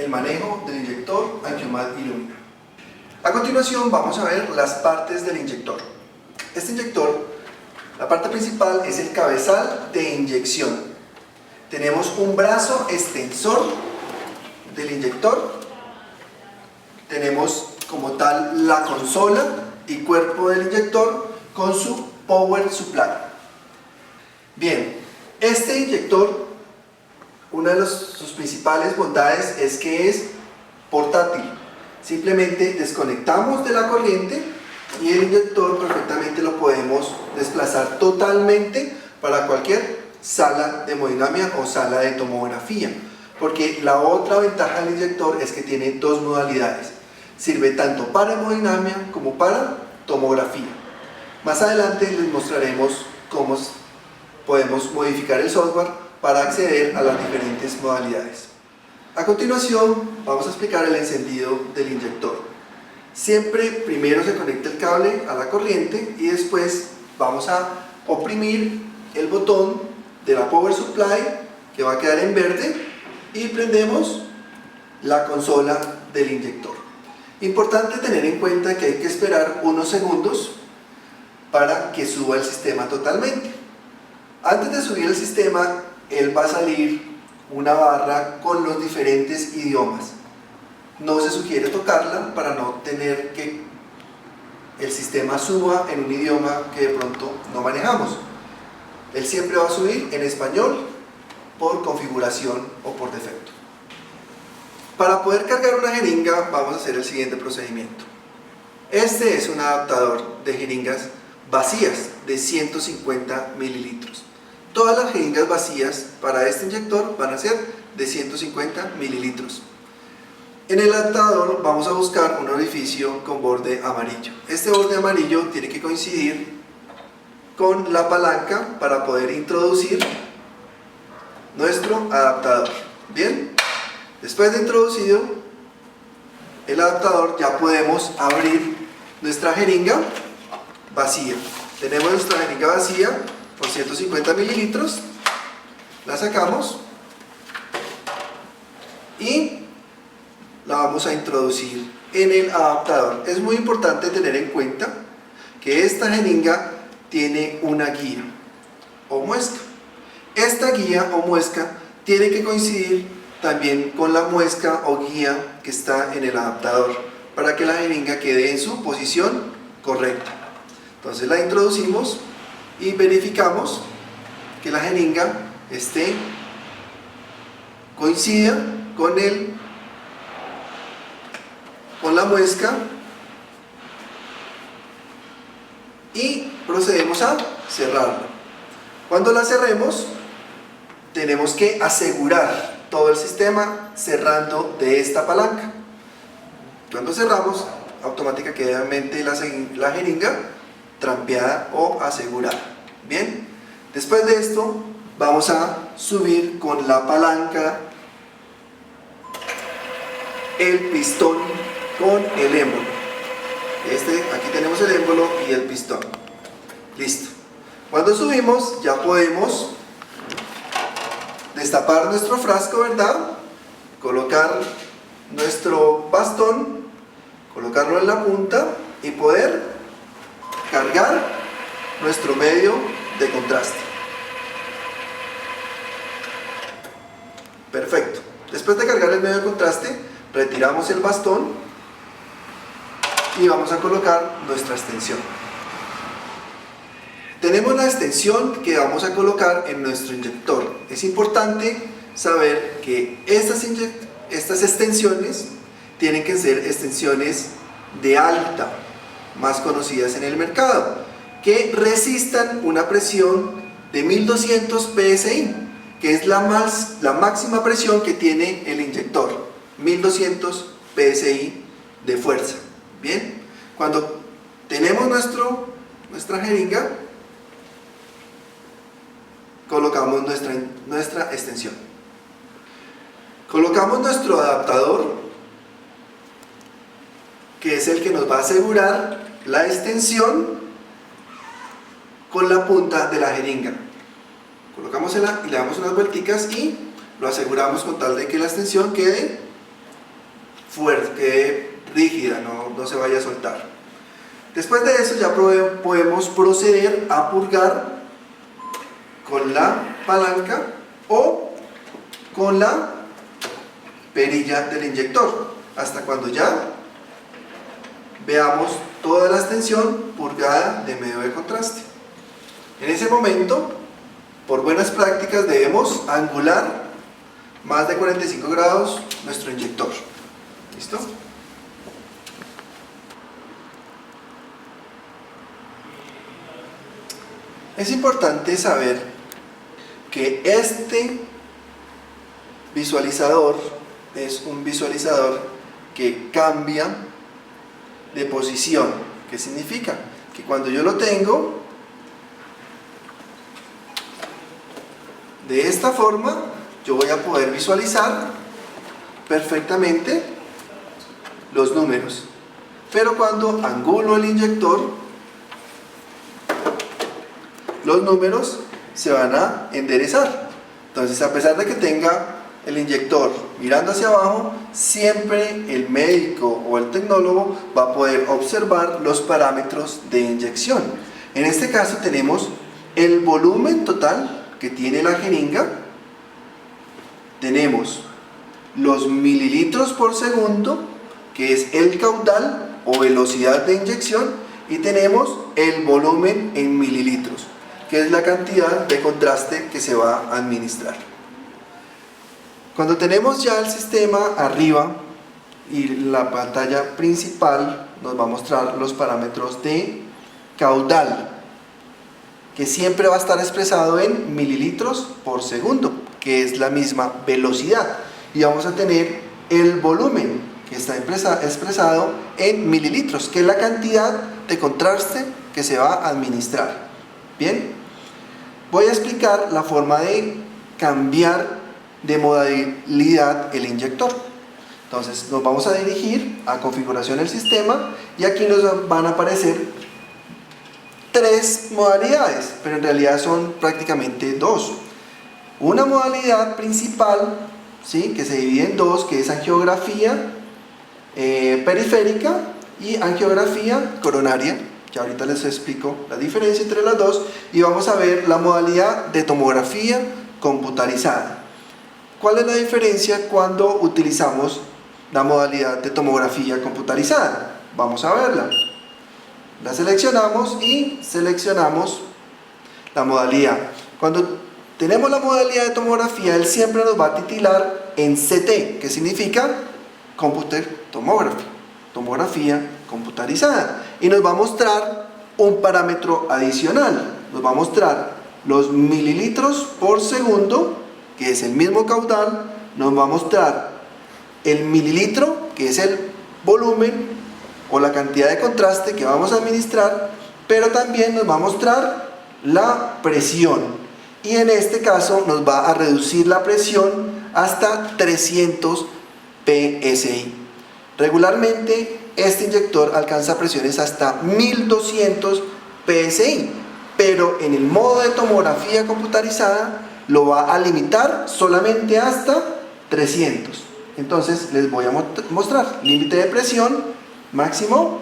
el manejo del inyector Angiomat Illumina. A continuación vamos a ver las partes del inyector. Este inyector, la parte principal es el cabezal de inyección. Tenemos un brazo extensor del inyector, tenemos como tal la consola y cuerpo del inyector con su power supply. Bien, este inyector, una de sus principales bondades es que es portátil. Simplemente desconectamos de la corriente y el inyector perfectamente lo podemos desplazar totalmente para cualquier sala de hemodinamia o sala de tomografía, porque la otra ventaja del inyector es que tiene dos modalidades. Sirve tanto para hemodinamia como para tomografía. Más adelante les mostraremos cómo podemos modificar el software para acceder a las diferentes modalidades. A continuación vamos a explicar el encendido del inyector. Siempre primero se conecta el cable a la corriente y después vamos a oprimir el botón de la power supply que va a quedar en verde y prendemos la consola del inyector. Importante tener en cuenta que hay que esperar unos segundos para que suba el sistema totalmente. Antes de subir el sistema, él va a salir una barra con los diferentes idiomas. No se sugiere tocarla para no tener que el sistema suba en un idioma que de pronto no manejamos. Él siempre va a subir en español por configuración o por defecto. Para poder cargar una jeringa vamos a hacer el siguiente procedimiento. Este es un adaptador de jeringas vacías de 150 mililitros. Todas las jeringas vacías para este inyector van a ser de 150 mililitros. En el adaptador vamos a buscar un orificio con borde amarillo. Este borde amarillo tiene que coincidir con la palanca para poder introducir nuestro adaptador. Bien, después de introducido el adaptador ya podemos abrir nuestra jeringa vacía. Tenemos nuestra jeringa vacía por 150 mililitros, la sacamos y la vamos a introducir en el adaptador. Es muy importante tener en cuenta que esta jeringa tiene una guía o muesca. Esta guía o muesca tiene que coincidir también con la muesca o guía que está en el adaptador para que la jeringa quede en su posición correcta. Entonces la introducimos y verificamos que la jeringa coincida con la muesca y procedemos a cerrarla. Cuando la cerremos tenemos que asegurar todo el sistema cerrando de esta palanca. Cuando cerramos automáticamente la jeringa trampeada o asegurada. Bien, después de esto vamos a subir con la palanca el pistón con el émbolo. Aquí tenemos el émbolo y el pistón. Listo. Cuando subimos ya podemos destapar nuestro frasco, ¿verdad? Colocar nuestro bastón, colocarlo en la punta y poder cargar nuestro medio de contraste. Perfecto. Después de cargar el medio de contraste, retiramos el bastón y vamos a colocar nuestra extensión. Tenemos la extensión que vamos a colocar en nuestro inyector. Es importante saber que estas extensiones tienen que ser extensiones de alta, más conocidas en el mercado, que resistan una presión de 1200 psi, que es la máxima presión que tiene el inyector, 1200 psi de fuerza. Bien, cuando tenemos nuestra jeringa, colocamos nuestra extensión. Colocamos nuestro adaptador, que es el que nos va a asegurar la extensión con la punta de la jeringa. Colocámosela y le damos unas vuelticas y lo aseguramos con tal de que la extensión quede fuerte, quede rígida, no se vaya a soltar. Después de eso ya podemos proceder a purgar con la palanca o con la perilla del inyector, hasta cuando ya veamos toda la extensión purgada de medio de contraste. En ese momento, por buenas prácticas, debemos angular más de 45 grados nuestro inyector. ¿Listo? Es importante saber que este visualizador es un visualizador que cambia de posición. ¿Qué significa? Que cuando yo lo tengo de esta forma, yo voy a poder visualizar perfectamente los números. Pero cuando angulo el inyector, los números se van a enderezar. Entonces, a pesar de que tenga el inyector mirando hacia abajo, siempre el médico o el tecnólogo va a poder observar los parámetros de inyección. En este caso tenemos el volumen total que tiene la jeringa, tenemos los mililitros por segundo, que es el caudal o velocidad de inyección, y tenemos el volumen en mililitros, que es la cantidad de contraste que se va a administrar. Cuando tenemos ya el sistema arriba y la pantalla principal, nos va a mostrar los parámetros de caudal, que siempre va a estar expresado en mililitros por segundo, que es la misma velocidad, y vamos a tener el volumen, que está expresado en mililitros, que es la cantidad de contraste que se va a administrar. Bien, voy a explicar la forma de cambiar de modalidad el inyector. Entonces nos vamos a dirigir a configuración del sistema, y aquí nos van a aparecer tres modalidades, pero en realidad son prácticamente dos. Una modalidad principal, ¿sí?, que se divide en dos, que es angiografía periférica y angiografía coronaria, que ahorita les explico la diferencia entre las dos, y vamos a ver la modalidad de tomografía computarizada. ¿Cuál es la diferencia cuando utilizamos la modalidad de tomografía computarizada? Vamos a verla. La seleccionamos y seleccionamos la modalidad. Cuando tenemos la modalidad de tomografía, él siempre nos va a titular en CT, que significa Computer Tomography, tomografía computarizada, y nos va a mostrar un parámetro adicional. Nos va a mostrar los mililitros por segundo, que es el mismo caudal. Nos va a mostrar el mililitro, que es el volumen o la cantidad de contraste que vamos a administrar, pero también nos va a mostrar la presión, y en este caso nos va a reducir la presión hasta 300 psi. Regularmente este inyector alcanza presiones hasta 1200 psi, pero en el modo de tomografía computarizada lo va a limitar solamente hasta 300. Entonces les voy a mostrar límite de presión máximo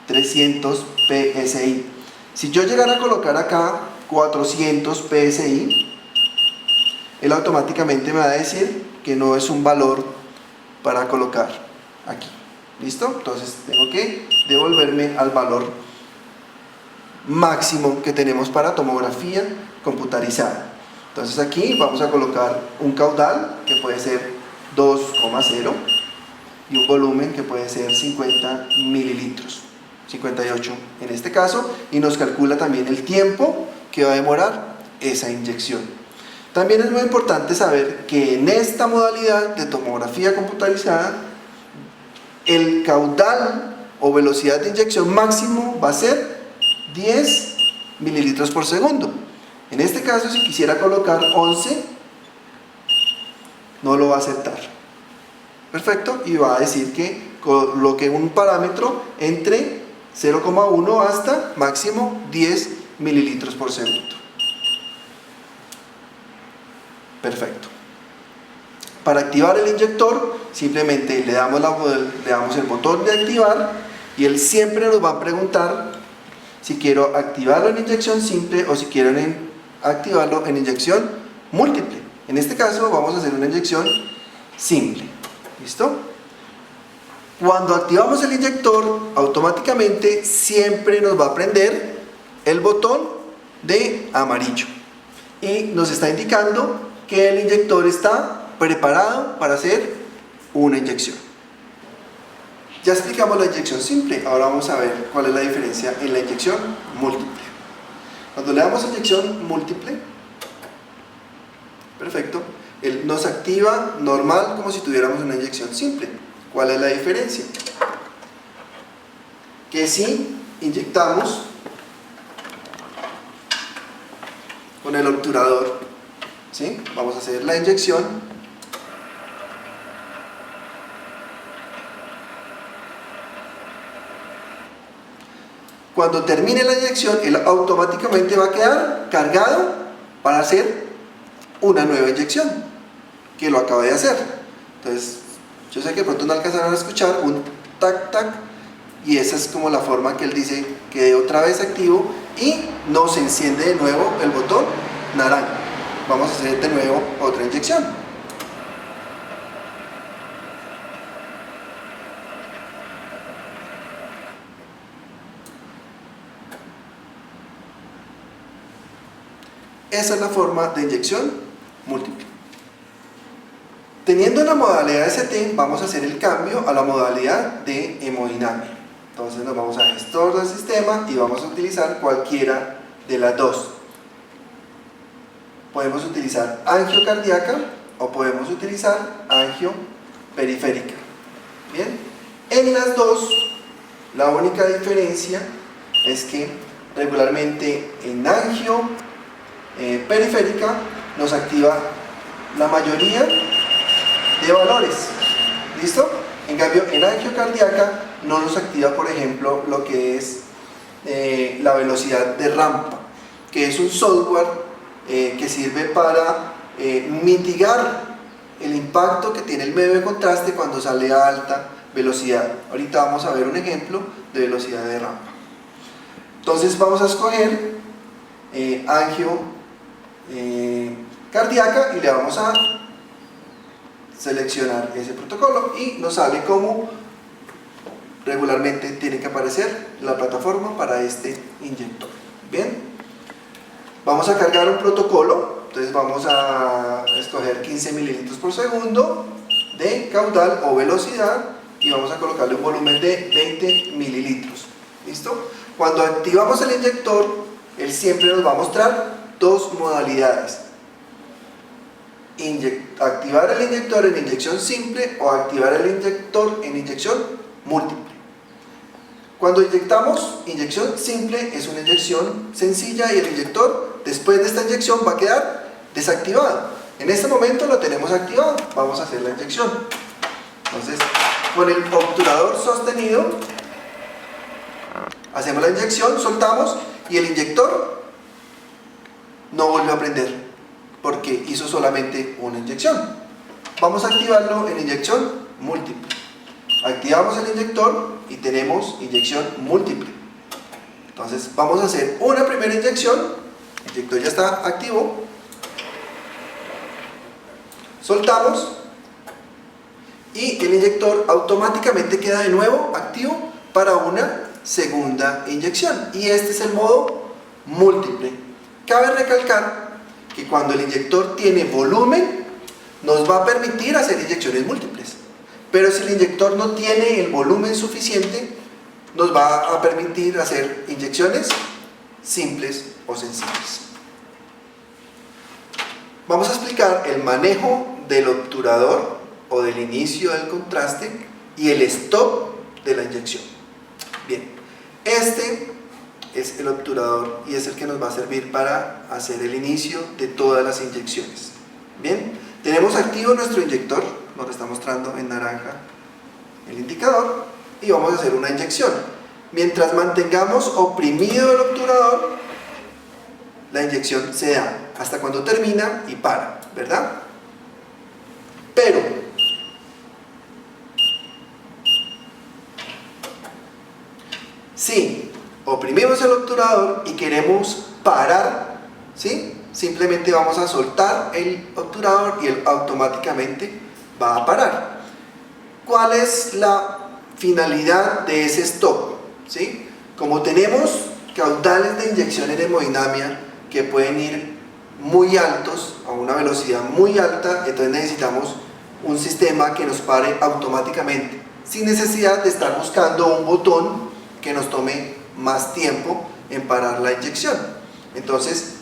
300 psi. Si yo llegara a colocar acá 400 psi, él automáticamente me va a decir que no es un valor para colocar aquí. ¿Listo? Entonces tengo que devolverme al valor máximo que tenemos para tomografía computarizada. Entonces aquí vamos a colocar un caudal que puede ser 2,0 y un volumen que puede ser 50 mililitros, 58 en este caso, y nos calcula también el tiempo que va a demorar esa inyección. También es muy importante saber que en esta modalidad de tomografía computarizada, el caudal o velocidad de inyección máximo va a ser 10 mililitros por segundo. En este caso, si quisiera colocar 11, no lo va a aceptar. Perfecto, y va a decir que coloque un parámetro entre 0,1 hasta máximo 10 mililitros por segundo. Perfecto. Para activar el inyector, simplemente le damos el botón de activar y él siempre nos va a preguntar si quiero activarlo en inyección simple o si quiero activarlo en inyección múltiple. En este caso vamos a hacer una inyección simple. ¿Listo? Cuando activamos el inyector, automáticamente siempre nos va a prender el botón de amarillo y nos está indicando que el inyector está preparado para hacer una inyección. Ya explicamos la inyección simple, ahora vamos a ver cuál es la diferencia en la inyección múltiple. Cuando le damos inyección múltiple, perfecto, él nos activa normal como si tuviéramos una inyección simple. ¿Cuál es la diferencia? Que si inyectamos con el obturador, ¿sí? Vamos a hacer la inyección. Cuando termine la inyección, él automáticamente va a quedar cargado para hacer una nueva inyección, que lo acaba de hacer. Entonces, yo sé que de pronto no alcanzaron a escuchar un tac tac, y esa es como la forma que él dice que otra vez activo y nos enciende de nuevo el botón naranja. Vamos a hacer de nuevo otra inyección. Esa es la forma de inyección múltiple. Teniendo la modalidad ST, vamos a hacer el cambio a la modalidad de hemodinamia. Entonces nos vamos a gestor del sistema y vamos a utilizar cualquiera de las dos. Podemos utilizar angiocardíaca o podemos utilizar angioperiférica. Bien, en las dos, la única diferencia es que regularmente en periférica nos activa la mayoría de valores. ¿Listo? En cambio, en angiocardíaca no nos activa, por ejemplo, lo que es la velocidad de rampa, que es un software que sirve para mitigar el impacto que tiene el medio de contraste cuando sale a alta velocidad. Ahorita vamos a ver un ejemplo de velocidad de rampa. Entonces vamos a escoger cardíaca y le vamos a seleccionar ese protocolo y nos sale como regularmente tiene que aparecer la plataforma para este inyector. Bien, vamos a cargar un protocolo. Entonces vamos a escoger 15 mililitros por segundo de caudal o velocidad y vamos a colocarle un volumen de 20 mililitros. ¿Listo? Cuando activamos el inyector, él siempre nos va a mostrar dos modalidades: activar el inyector en inyección simple o activar el inyector en inyección múltiple. Cuando inyectamos inyección simple, es una inyección sencilla y el inyector después de esta inyección va a quedar desactivado. En este momento lo tenemos activado, vamos a hacer la inyección. Entonces, con el obturador sostenido hacemos la inyección, soltamos y el inyector no vuelve a prender porque hizo solamente una inyección. Vamos a activarlo en inyección múltiple. Activamos el inyector y tenemos inyección múltiple. Entonces vamos a hacer una primera inyección. El inyector ya está activo. Soltamos y el inyector automáticamente queda de nuevo activo para una segunda inyección. Y este es el modo múltiple. Cabe recalcar que cuando el inyector tiene volumen, nos va a permitir hacer inyecciones múltiples. Pero si el inyector no tiene el volumen suficiente, nos va a permitir hacer inyecciones simples o sencillas. Vamos a explicar el manejo del obturador o del inicio del contraste y el stop de la inyección. Bien, este es el obturador y es el que nos va a servir para hacer el inicio de todas las inyecciones. Bien, tenemos activo nuestro inyector, nos lo está mostrando en naranja el indicador, y vamos a hacer una inyección. Mientras mantengamos oprimido el obturador, la inyección se da hasta cuando termina y para, ¿verdad? Pero si oprimimos el obturador y queremos parar, ¿sí?, simplemente vamos a soltar el obturador y él automáticamente va a parar. ¿Cuál es la finalidad de ese stop? ¿Sí? Como tenemos caudales de inyección en hemodinamia que pueden ir muy altos, a una velocidad muy alta, entonces necesitamos un sistema que nos pare automáticamente, sin necesidad de estar buscando un botón que nos tome más tiempo en parar la inyección. Entonces,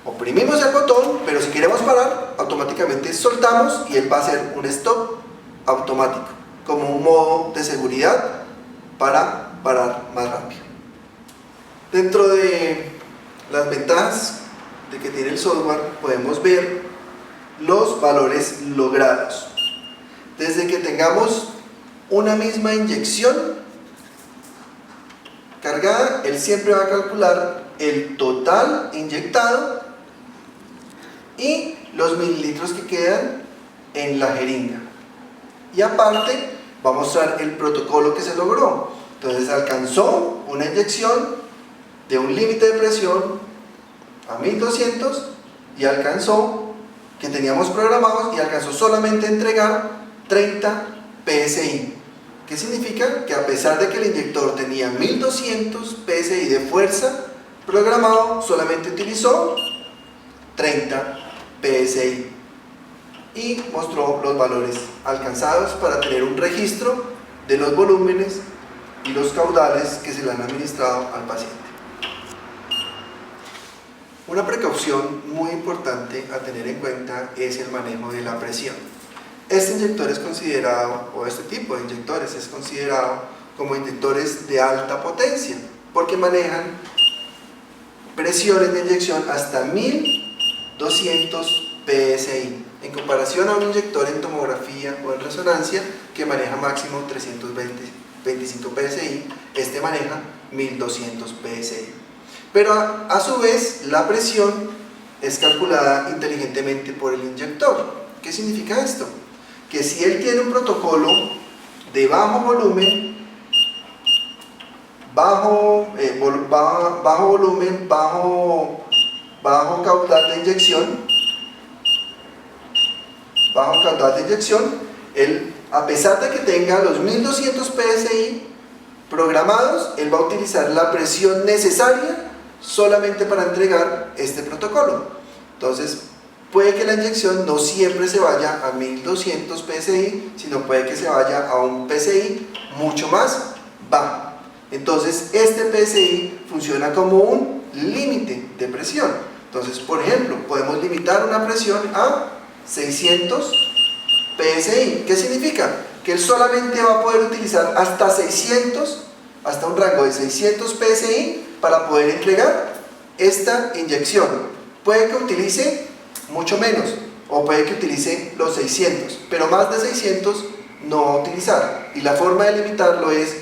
oprimimos el botón, pero si queremos parar, automáticamente soltamos y él va a hacer un stop automático, como un modo de seguridad para parar más rápido. Dentro de las ventajas de que tiene el software, podemos ver los valores logrados. Desde que tengamos una misma inyección cargada, él siempre va a calcular el total inyectado y los mililitros que quedan en la jeringa. Y aparte va a mostrar el protocolo que se logró. Entonces alcanzó una inyección de un límite de presión a 1200 y alcanzó, que teníamos programados, y alcanzó solamente a entregar 30 PSI. ¿Qué significa? Que a pesar de que el inyector tenía 1200 PSI de fuerza programado, solamente utilizó 30 PSI y mostró los valores alcanzados para tener un registro de los volúmenes y los caudales que se le han administrado al paciente. Una precaución muy importante a tener en cuenta es el manejo de la presión. Este inyector es considerado, o este tipo de inyectores es considerado como inyectores de alta potencia, porque manejan presiones de inyección hasta 1200 PSI, en comparación a un inyector en tomografía o en resonancia que maneja máximo 325 PSI, este maneja 1200 PSI. Pero a su vez la presión es calculada inteligentemente por el inyector. ¿Qué significa esto? Que si él tiene un protocolo de bajo volumen, bajo caudal de inyección, él, a pesar de que tenga los 1200 PSI programados, él va a utilizar la presión necesaria solamente para entregar este protocolo. Entonces, puede que la inyección no siempre se vaya a 1200 PSI, sino puede que se vaya a un PSI mucho más bajo. Entonces, este PSI funciona como un límite de presión. Entonces, por ejemplo, podemos limitar una presión a 600 PSI. ¿Qué significa? Que él solamente va a poder utilizar hasta 600, hasta un rango de 600 PSI para poder entregar esta inyección. Puede que utilice mucho menos, o puede que utilice los 600, pero más de 600 no va a utilizar. Y la forma de limitarlo es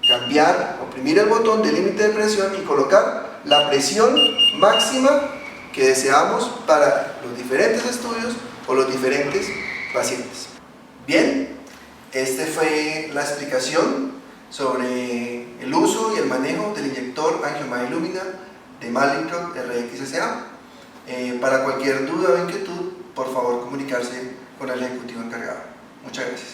cambiar, oprimir el botón de límite de presión y colocar la presión máxima que deseamos para los diferentes estudios o los diferentes pacientes. Bien, esta fue la explicación sobre el uso y el manejo del inyector Angiomed Illumina de Mallinckrodt RX SA. Para cualquier duda o inquietud, por favor comunicarse con el ejecutivo encargado. Muchas gracias.